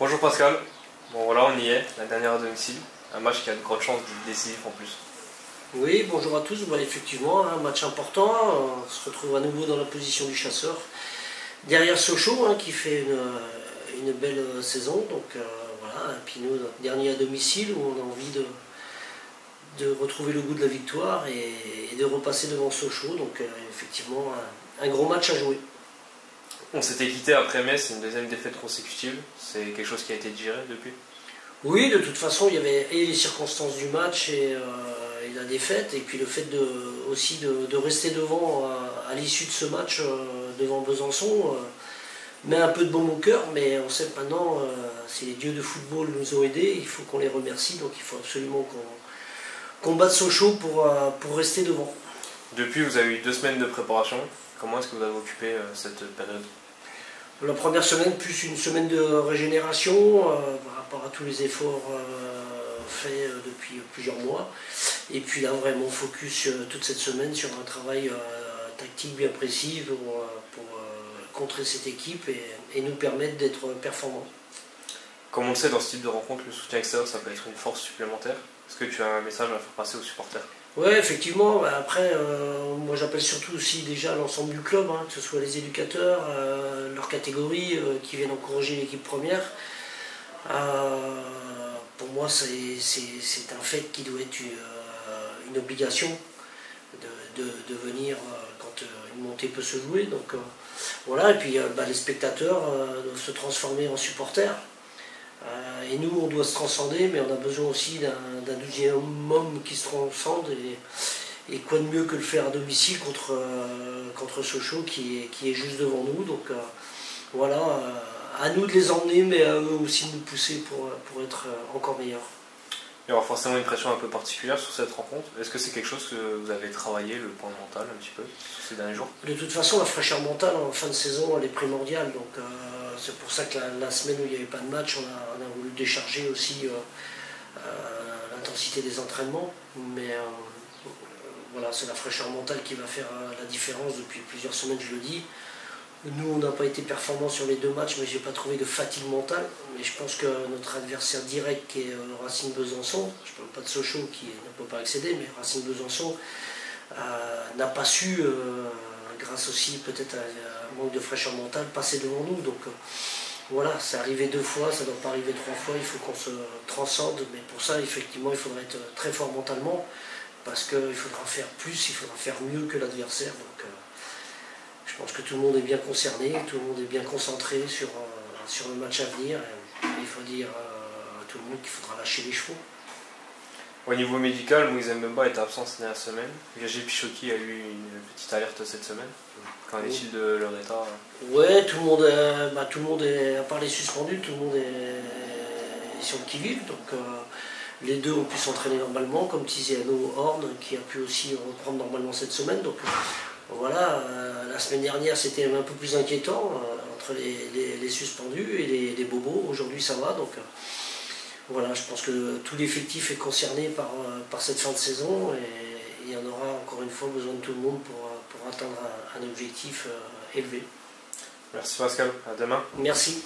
Bonjour Pascal, bon voilà on y est, la dernière à domicile, un match qui a de grandes chances d'être décisif en plus. Oui, bonjour à tous. Effectivement, un match important. On se retrouve à nouveau dans la position du chasseur. Derrière Sochaux, qui fait une belle saison. Donc voilà, et puis nous, notre dernier à domicile, où on a envie de retrouver le goût de la victoire et de repasser devant Sochaux. Donc effectivement, un gros match à jouer. On s'était quitté après Metz, c'est une deuxième défaite consécutive, c'est quelque chose qui a été digéré depuis? Oui, de toute façon, il y avait et les circonstances du match et la défaite, et puis le fait aussi de rester devant à l'issue de ce match devant Besançon, met un peu de baume au cœur, mais on sait que maintenant, si les dieux de football nous ont aidés, il faut qu'on les remercie, donc il faut absolument qu'on batte Sochaux pour rester devant. Depuis, vous avez eu 2 semaines de préparation, comment est-ce que vous avez occupé cette période? La première semaine, plus une semaine de régénération par rapport à tous les efforts faits depuis plusieurs mois. Et puis là, vraiment focus toute cette semaine sur un travail tactique bien précis pour contrer cette équipe et nous permettre d'être performants. Comme on le sait, dans ce type de rencontre, le soutien extérieur, ça peut être une force supplémentaire. Est-ce que tu as un message à faire passer aux supporters? Oui, effectivement. Après, moi j'appelle surtout aussi déjà l'ensemble du club, que ce soit les éducateurs, leurs catégories qui viennent encourager l'équipe première. Pour moi, c'est un fait qui doit être une obligation de venir quand une montée peut se jouer. Donc voilà, et puis les spectateurs doivent se transformer en supporters. Et nous, on doit se transcender, mais on a besoin aussi d'un deuxième homme qui se transcende. Et quoi de mieux que le faire à domicile contre Sochaux qui est juste devant nous. Donc voilà, à nous de les emmener, mais à eux aussi de nous pousser pour être encore meilleurs. Il y aura forcément une pression un peu particulière sur cette rencontre. Est-ce que c'est quelque chose que vous avez travaillé, le point mental, un petit peu, ces derniers jours? De toute façon, la fraîcheur mentale en fin de saison, elle est primordiale. Donc c'est pour ça que la semaine où il n'y avait pas de match, on a voulu décharger aussi l'intensité des entraînements. Mais voilà, c'est la fraîcheur mentale qui va faire la différence depuis plusieurs semaines, je le dis. Nous, on n'a pas été performants sur les 2 matchs, mais je n'ai pas trouvé de fatigue mentale. Mais je pense que notre adversaire direct, qui est Racing Besançon, je ne parle pas de Sochaux qui ne peut pas accéder, mais Racing Besançon n'a pas su, grâce aussi peut-être à un manque de fraîcheur mentale, passer devant nous. Donc voilà, c'est arrivé 2 fois, ça ne doit pas arriver 3 fois, il faut qu'on se transcende. Mais pour ça, effectivement, il faudra être très fort mentalement, parce qu'il faudra faire plus, il faudra faire mieux que l'adversaire. Donc je pense que tout le monde est bien concerné, tout le monde est bien concentré sur le match à venir. Et il faut dire à tout le monde qu'il faudra lâcher les chevaux. Au niveau médical, Moïse Mbemba est absent cette dernière semaine. Virgile Pichoki a eu une petite alerte cette semaine. Qu'en est-il de leur état? Ouais, tout le monde est, à part les suspendus, tout le monde est sur le qui-vive. Donc les 2 ont pu s'entraîner normalement, comme Tiziano Horn, qui a pu aussi reprendre normalement cette semaine. Donc voilà, la semaine dernière c'était un peu plus inquiétant entre les suspendus et les bobos. Aujourd'hui ça va, donc voilà, je pense que tout l'effectif est concerné par cette fin de saison et il y en aura encore une fois besoin de tout le monde pour atteindre un objectif élevé. Merci Pascal, à demain. Merci.